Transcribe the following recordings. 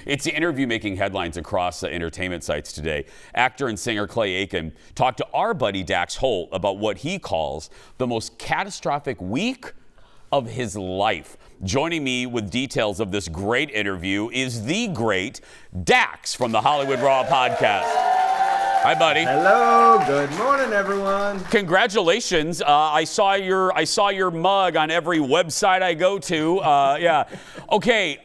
It's the interview making headlines across entertainment sites today. Actor and singer Clay Aiken talked to our buddy Dax Holt about what he calls the most catastrophic week of his life. Joining me with details of this great interview is the great Dax from the Hollywood Raw podcast. Hi, buddy. Hello. Good morning, everyone. Congratulations. I saw your mug on every website I go to. Yeah. Okay.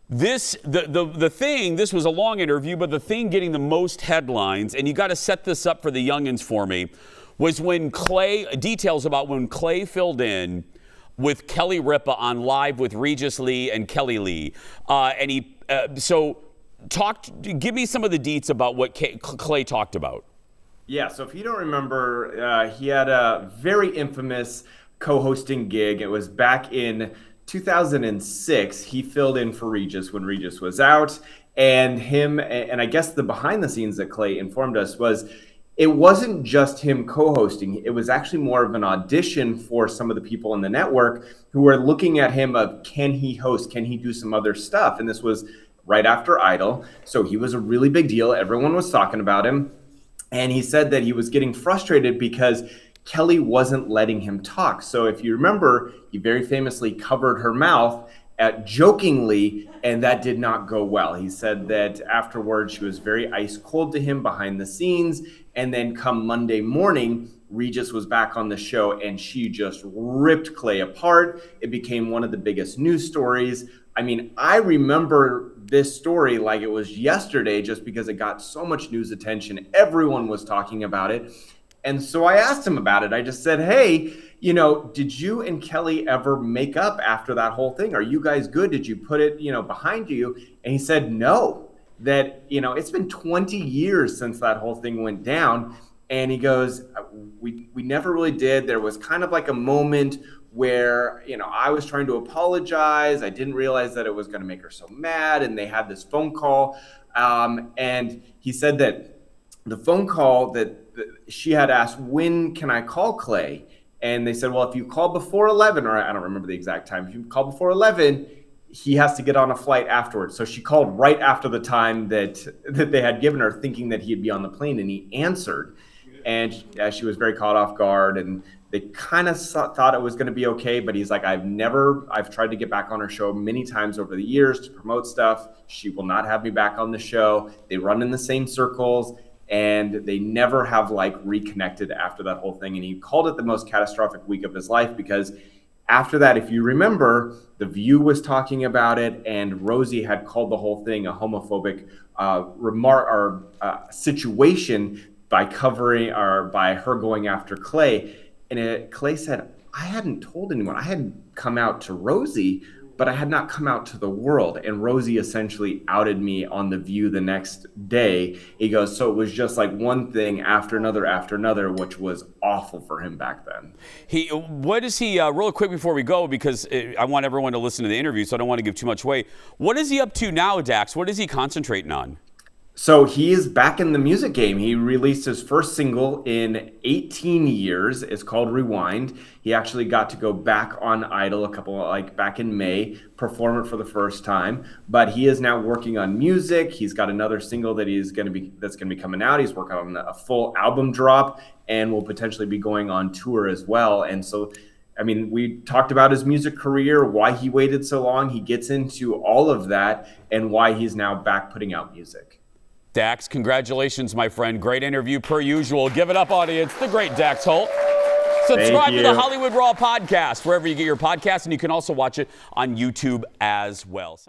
This was a long interview, but the thing getting the most headlines, and you got to set this up for the youngins for me, was when details about when Clay filled in with Kelly Ripa on Live with Regis Lee and Kelly Lee. Give me some of the deets about what Clay talked about. Yeah, so if you don't remember, he had a very infamous co-hosting gig. It was back in 2006. He filled in for Regis when Regis was out. And I guess the behind the scenes that Clay informed us was it wasn't just him co-hosting. It was actually more of an audition for some of the people in the network who were looking at him of, can he host? Can he do some other stuff? And this was right after Idol. So he was a really big deal. Everyone was talking about him. And he said that he was getting frustrated because Kelly wasn't letting him talk. So if you remember, he very famously covered her mouth jokingly, and that did not go well. He said that afterwards she was very ice cold to him behind the scenes. And then come Monday morning, Regis was back on the show and she just ripped Clay apart. It became one of the biggest news stories. I mean, I remember this story like it was yesterday just because it got so much news attention. Everyone was talking about it. And so I asked him about it. I just said, hey, did you and Kelly ever make up after that whole thing? Are you guys good? Did you put it, behind you? And he said, no, that, it's been 20 years since that whole thing went down. And he goes, we never really did. There was kind of like a moment where, I was trying to apologize. I didn't realize that it was going to make her so mad. And they had this phone call. And he said that the phone call that she had asked, when can I call Clay? And they said, well, if you call before 11, or I don't remember the exact time, if you call before 11, he has to get on a flight afterwards. So she called right after the time that they had given her, thinking that he'd be on the plane, and he answered. And she was very caught off guard, and they kind of thought it was going to be okay. But he's like, I've tried to get back on her show many times over the years to promote stuff. She will not have me back on the show. They run in the same circles, and they never have reconnected after that whole thing. And he called it the most catastrophic week of his life because after that, if you remember, The View was talking about it, and Rosie had called the whole thing a homophobic remark or situation by covering or by her going after Clay. And Clay said, I hadn't told anyone. I hadn't come out to Rosie, but I had not come out to the world. And Rosie essentially outed me on The View the next day. He goes, so it was just like one thing after another, which was awful for him back then. Real quick before we go, because I want everyone to listen to the interview, so I don't want to give too much away. What is he up to now, Dax? What is he concentrating on? So he is back in the music game. He released his first single in 18 years. It's called Rewind. He actually got to go back on Idol back in May, perform it for the first time. But he is now working on music. He's got another single that's going to be coming out. He's working on a full album drop and will potentially be going on tour as well. And so, we talked about his music career, why he waited so long. He gets into all of that and why he's now back putting out music. Dax, congratulations, my friend. Great interview per usual. Give it up, audience. The great Dax Holt. Subscribe to the Hollywood Raw podcast, wherever you get your podcasts, and you can also watch it on YouTube as well.